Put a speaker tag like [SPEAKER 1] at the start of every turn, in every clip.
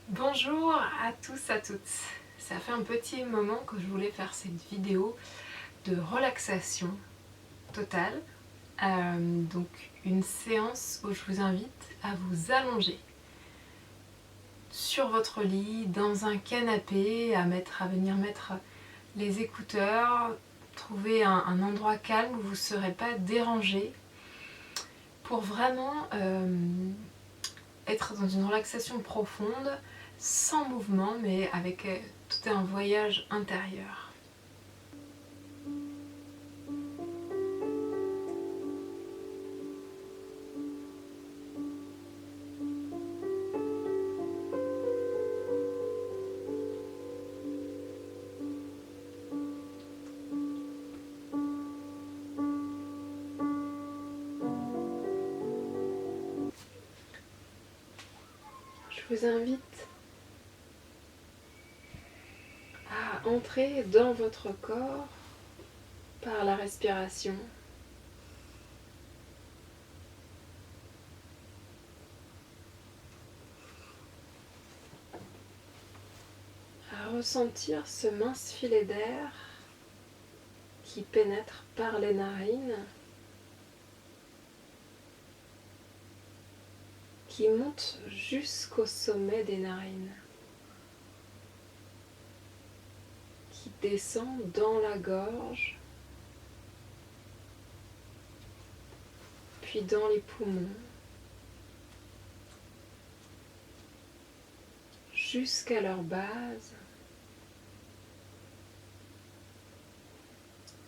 [SPEAKER 1] Bonjour à tous, à toutes. Ça fait un petit moment que je voulais faire cette vidéo de relaxation totale. Donc une séance où je vous invite à vous allonger sur votre lit, dans un canapé, à venir mettre les écouteurs, trouver un endroit calme où vous ne serez pas dérangé pour vraiment être dans une relaxation profonde, sans mouvement, mais avec tout un voyage intérieur. Je vous invite à entrer dans votre corps par la respiration. À ressentir ce mince filet d'air qui pénètre par les narines, qui monte jusqu'au sommet des narines, qui descend dans la gorge, puis dans les poumons, jusqu'à leur base,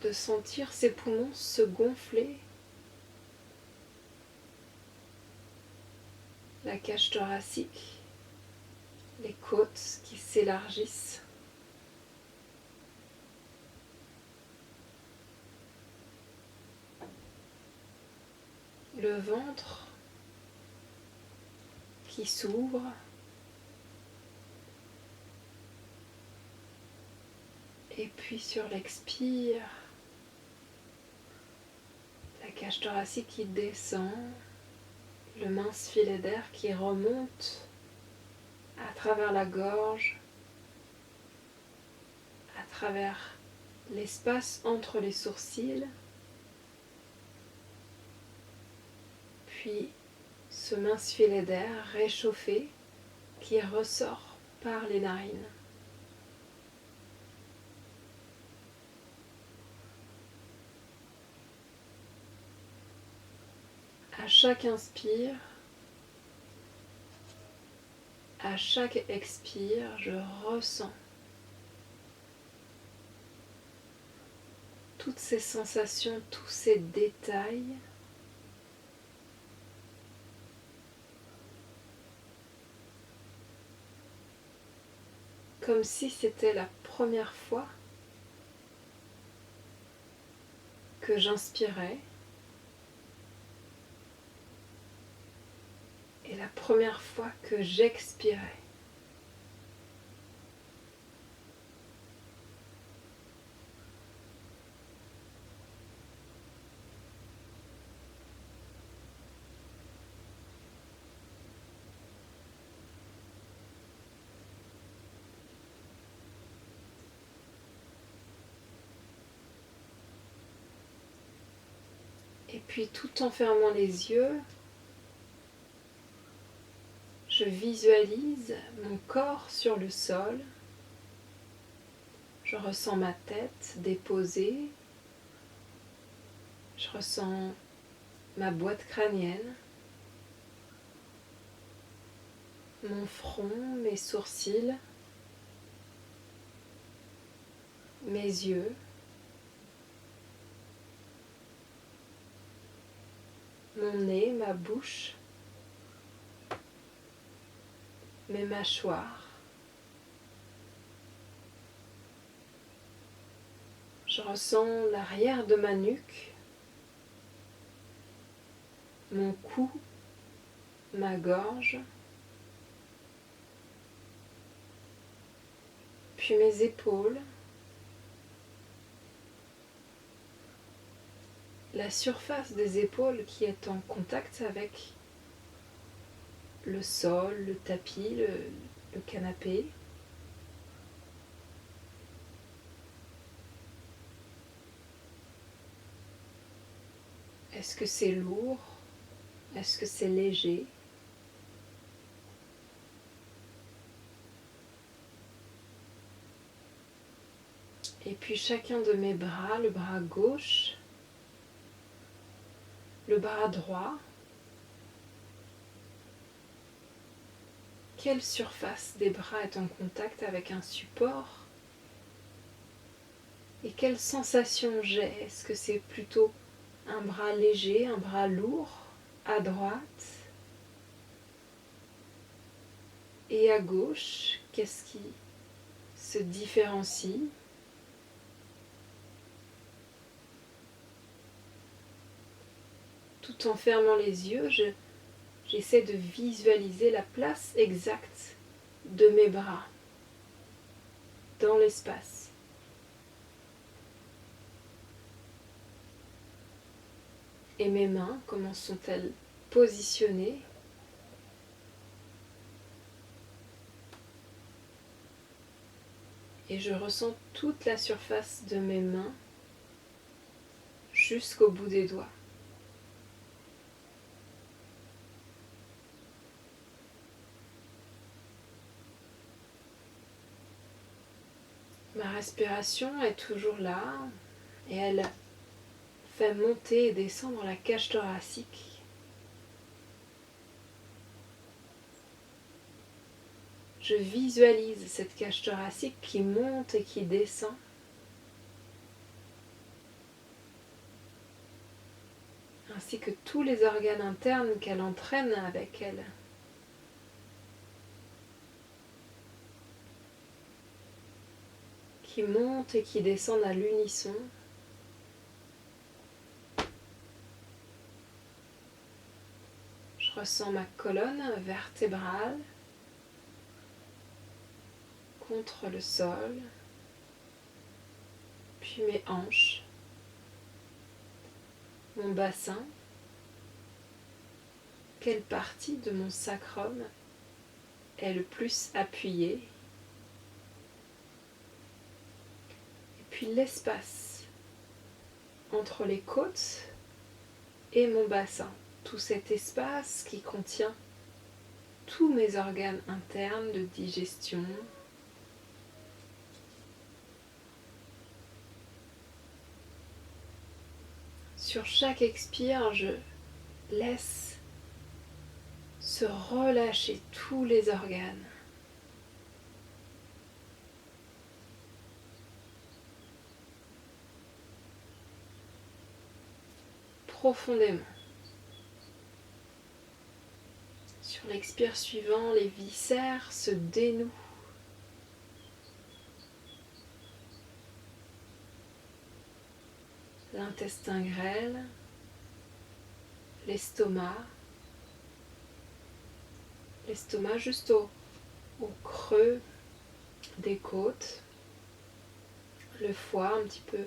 [SPEAKER 1] de sentir ces poumons se gonfler, la cage thoracique, les côtes qui s'élargissent, le ventre qui s'ouvre, et puis sur l'expire, la cage thoracique qui descend, le mince filet d'air qui remonte à travers la gorge, à travers l'espace entre les sourcils, puis ce mince filet d'air réchauffé qui ressort par les narines. À chaque inspire, à chaque expire, je ressens toutes ces sensations, tous ces détails comme si c'était la première fois que j'inspirais et la première fois que j'expirais. Et puis tout en fermant les yeux, je visualise mon corps sur le sol. Je ressens ma tête déposée. Je ressens ma boîte crânienne, mon front, mes sourcils, mes yeux. Mon nez, ma bouche, mes mâchoires. Je ressens l'arrière de ma nuque, mon cou, ma gorge, puis mes épaules, la surface des épaules qui est en contact avec le sol, le tapis, le canapé. Est-ce que c'est lourd? Est-ce que c'est léger? Et puis chacun de mes bras, le bras gauche, le bras droit. Quelle surface des bras est en contact avec un support? Et quelle sensation j'ai? Est-ce que c'est plutôt un bras léger, un bras lourd, à droite et à gauche? Qu'est-ce qui se différencie? Tout en fermant les yeux, j'essaie de visualiser la place exacte de mes bras dans l'espace. Et mes mains, comment sont-elles positionnées? Et je ressens toute la surface de mes mains jusqu'au bout des doigts. Ma respiration est toujours là et elle fait monter et descendre la cage thoracique. Je visualise cette cage thoracique qui monte et qui descend. Ainsi que tous les organes internes qu'elle entraîne avec elle. Qui montent et qui descendent à l'unisson. Je ressens ma colonne vertébrale contre le sol, puis mes hanches, mon bassin. Quelle partie de mon sacrum est le plus appuyée? Et puis l'espace entre les côtes et mon bassin. Tout cet espace qui contient tous mes organes internes de digestion. Sur chaque expire, je laisse se relâcher tous les organes. Profondément. Sur l'expire suivant, les viscères se dénouent. L'intestin grêle, l'estomac juste au creux des côtes, le foie un petit peu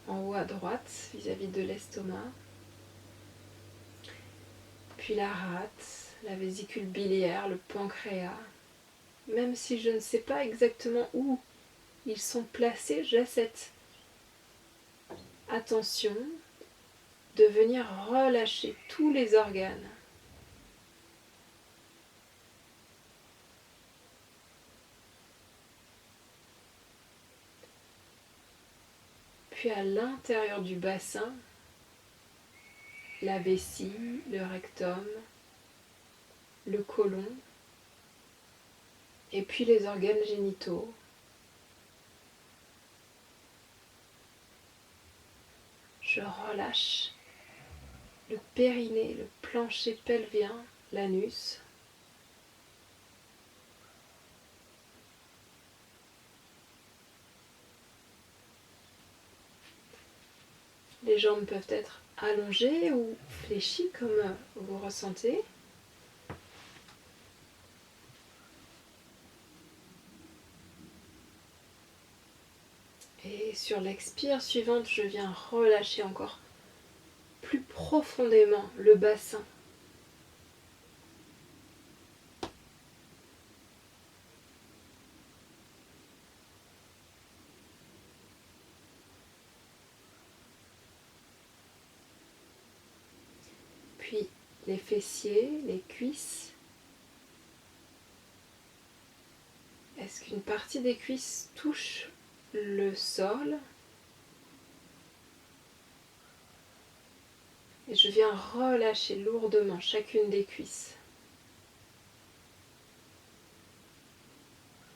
[SPEAKER 1] en haut à droite vis-à-vis de l'estomac, puis la rate, la vésicule biliaire, le pancréas. Même si je ne sais pas exactement où ils sont placés, j'ai cette attention de venir relâcher tous les organes. Puis à l'intérieur du bassin, la vessie, le rectum, le côlon, et puis les organes génitaux. Je relâche le périnée, le plancher pelvien, l'anus. Les jambes peuvent être allongées ou fléchies comme vous ressentez. Et sur l'expire suivante, je viens relâcher encore plus profondément le bassin. les fessiers, les cuisses. Est-ce qu'une partie des cuisses touche le sol? Et je viens relâcher lourdement chacune des cuisses.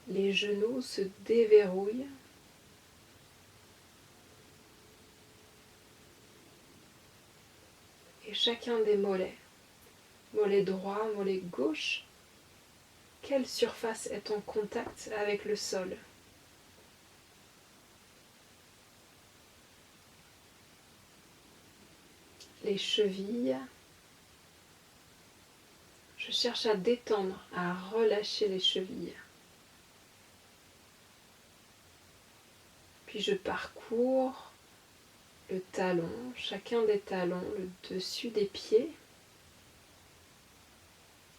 [SPEAKER 1] Les genoux se déverrouillent. Et chacun des mollets, mollet droit, mollet gauche, quelle surface est en contact avec le sol? Les chevilles, je cherche à détendre, à relâcher les chevilles. Puis je parcours le talon, chacun des talons, le dessus des pieds,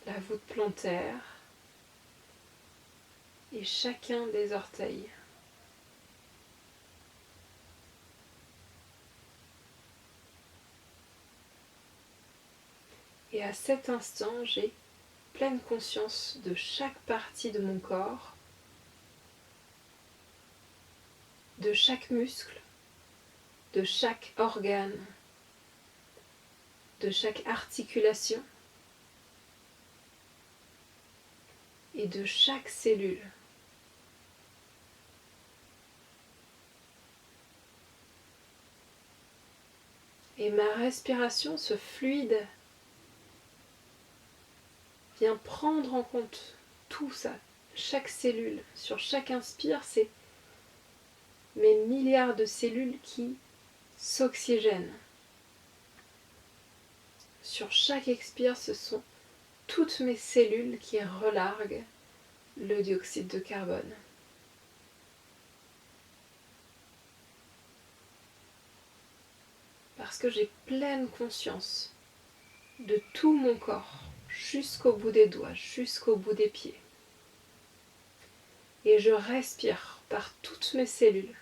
[SPEAKER 1] la voûte plantaire et chacun des orteils. Et à cet instant, j'ai pleine conscience de chaque partie de mon corps, de chaque muscle, de chaque organe, de chaque articulation et de chaque cellule. Et ma respiration, ce fluide, vient prendre en compte tout ça, chaque cellule. Sur chaque inspire, c'est mes milliards de cellules qui s'oxygènent. Sur chaque expire, ce sont toutes mes cellules qui relarguent le dioxyde de carbone. Parce que j'ai pleine conscience de tout mon corps, jusqu'au bout des doigts, jusqu'au bout des pieds. Et je respire par toutes mes cellules.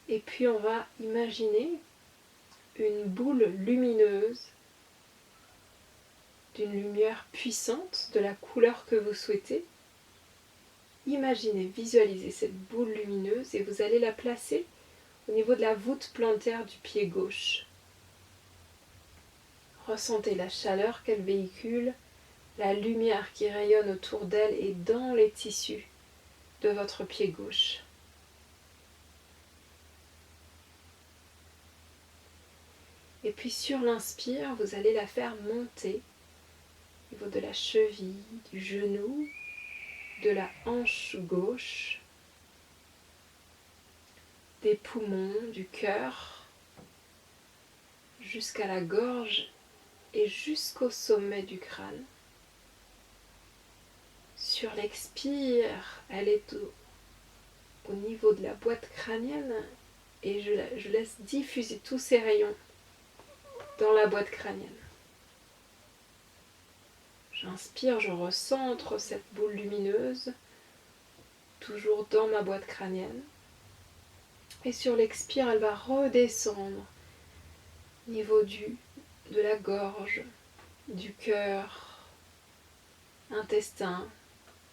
[SPEAKER 1] Et puis on va imaginer une boule lumineuse, d'une lumière puissante, de la couleur que vous souhaitez. Imaginez, visualisez cette boule lumineuse et vous allez la placer au niveau de la voûte plantaire du pied gauche. Ressentez la chaleur qu'elle véhicule, la lumière qui rayonne autour d'elle et dans les tissus de votre pied gauche. Et puis sur l'inspire, vous allez la faire monter au niveau de la cheville, du genou, de la hanche gauche, des poumons, du cœur, jusqu'à la gorge et jusqu'au sommet du crâne. Sur l'expire, elle est au niveau de la boîte crânienne et je laisse diffuser tous ces rayons dans la boîte crânienne. J'inspire, je recentre cette boule lumineuse, toujours dans ma boîte crânienne. Et sur l'expire, elle va redescendre au niveau de la gorge, du cœur, intestin,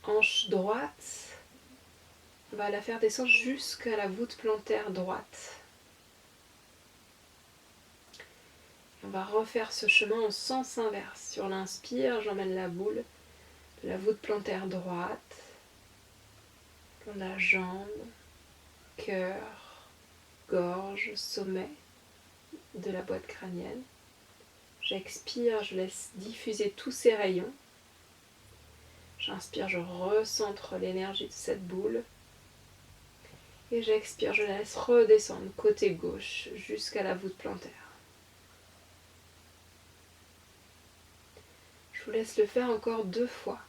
[SPEAKER 1] hanche droite. On va la faire descendre jusqu'à la voûte plantaire droite. On va refaire ce chemin en sens inverse. Sur l'inspire, j'emmène la boule de la voûte plantaire droite, dans la jambe, cœur, gorge, sommet de la boîte crânienne. J'expire, je laisse diffuser tous ces rayons. J'inspire, je recentre l'énergie de cette boule. Et j'expire, je la laisse redescendre côté gauche jusqu'à la voûte plantaire. Je vous laisse le faire encore 2 fois.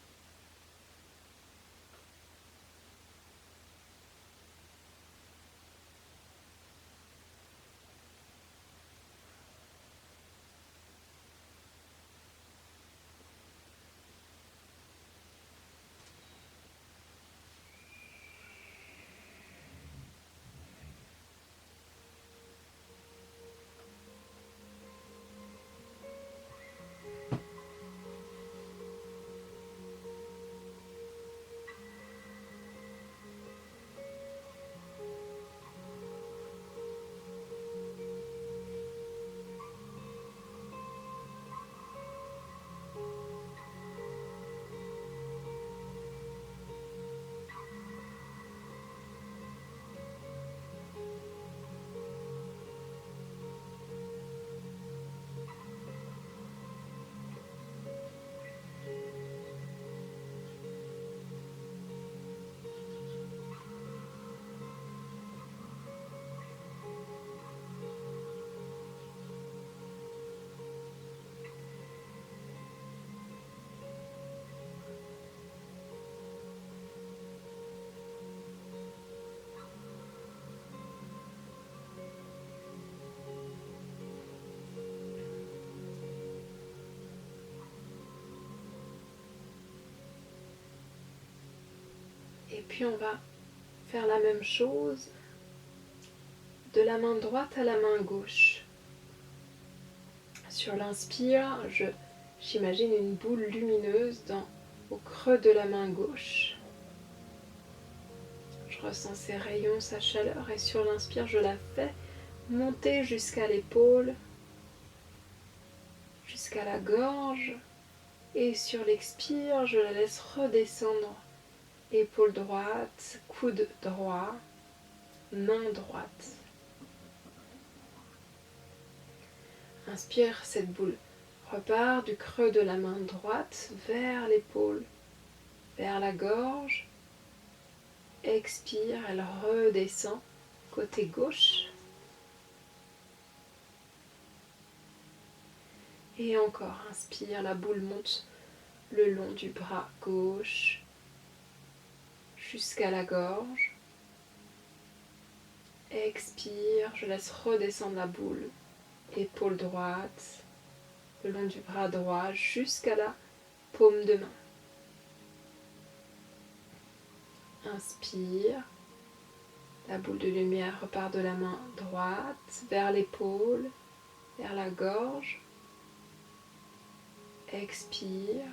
[SPEAKER 1] Et puis on va faire la même chose de la main droite à la main gauche. Sur l'inspire, j'imagine une boule lumineuse au creux de la main gauche. Je ressens ses rayons, sa chaleur, et sur l'inspire, je la fais monter jusqu'à l'épaule, jusqu'à la gorge, et sur l'expire, je la laisse redescendre. Épaule droite, coude droit, main droite. Inspire, cette boule repart du creux de la main droite vers l'épaule, vers la gorge. Expire, elle redescend côté gauche. Et encore, inspire, la boule monte le long du bras gauche jusqu'à la gorge. Expire, je laisse redescendre la boule. Épaule droite, le long du bras droit jusqu'à la paume de main. Inspire, la boule de lumière repart de la main droite vers l'épaule, vers la gorge. Expire,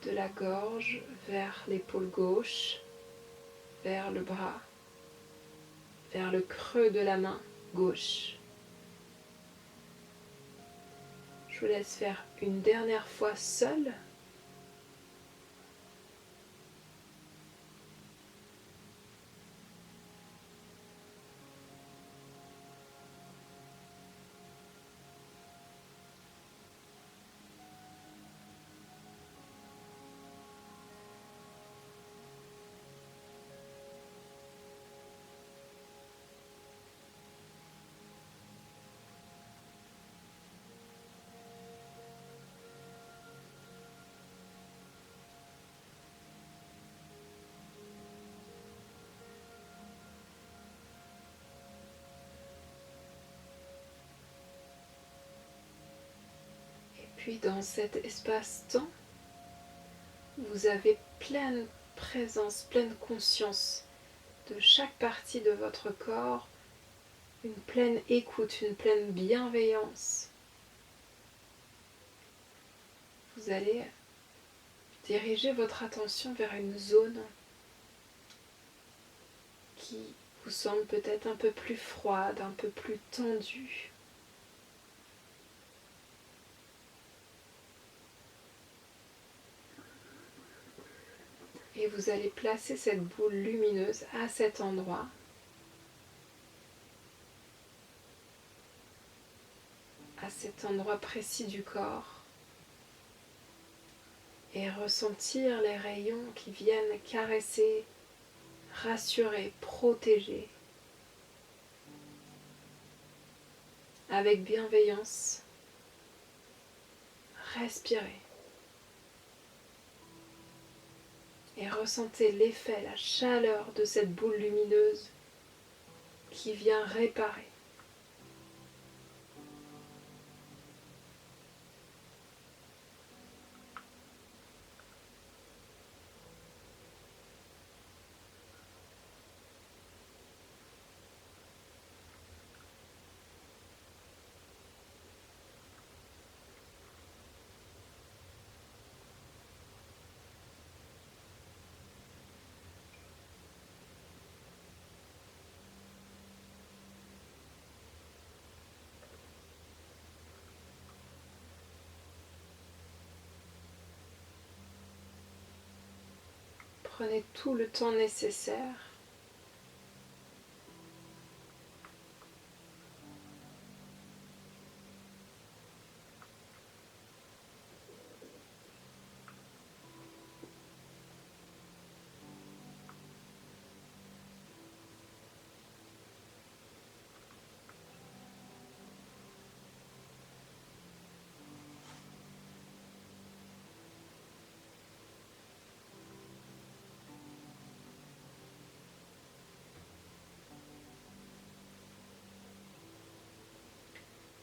[SPEAKER 1] de la gorge vers l'épaule gauche, vers le bras, vers le creux de la main gauche. Je vous laisse faire une dernière fois seul. Puis dans cet espace-temps, vous avez pleine présence, pleine conscience de chaque partie de votre corps, une pleine écoute, une pleine bienveillance. Vous allez diriger votre attention vers une zone qui vous semble peut-être un peu plus froide, un peu plus tendue. Et vous allez placer cette boule lumineuse à cet endroit. À cet endroit précis du corps. Et ressentir les rayons qui viennent caresser, rassurer, protéger. Avec bienveillance, respirez. Et ressentez l'effet, la chaleur de cette boule lumineuse qui vient réparer. Prenez tout le temps nécessaire.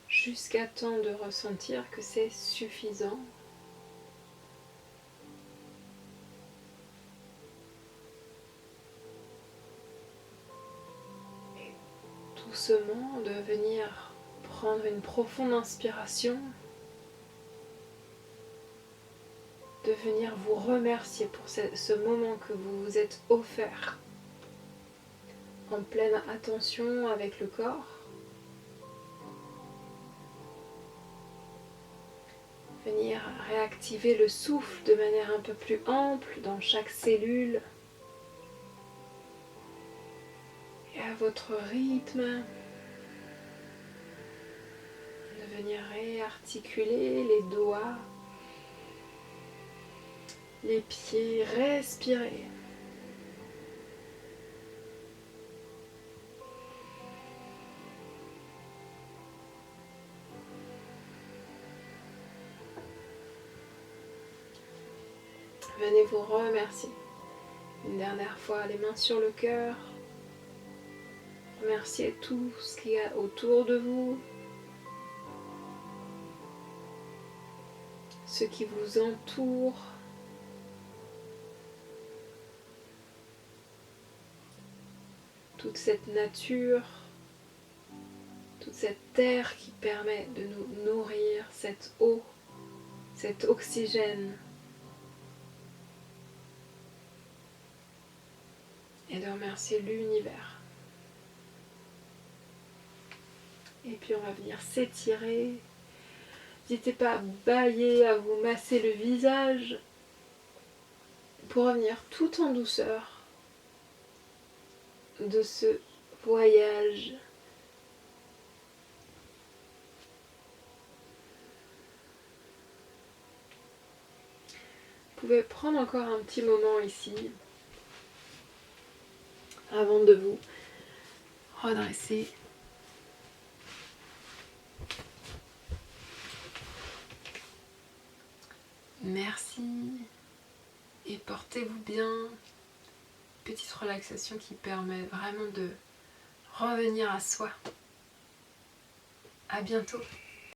[SPEAKER 1] Jusqu'à temps de ressentir que c'est suffisant. doucement de venir prendre une profonde inspiration, de venir vous remercier pour ce moment que vous vous êtes offert en pleine attention avec le corps. Venir réactiver le souffle de manière un peu plus ample dans chaque cellule et à votre rythme. De venir réarticuler les doigts, les pieds, respirer. Venez vous remercier. Une dernière fois, les mains sur le cœur. Remerciez tout ce qu'il y a autour de vous. Ce qui vous entoure. Toute cette nature. Toute cette terre qui permet de nous nourrir, cette eau, cet oxygène. Et de remercier l'univers. Et puis on va venir s'étirer. N'hésitez pas à bâiller, à vous masser le visage pour revenir tout en douceur de ce voyage. Vous pouvez prendre encore un petit moment ici avant de vous redresser. Merci et portez-vous bien. Petite relaxation qui permet vraiment de revenir à soi. À bientôt.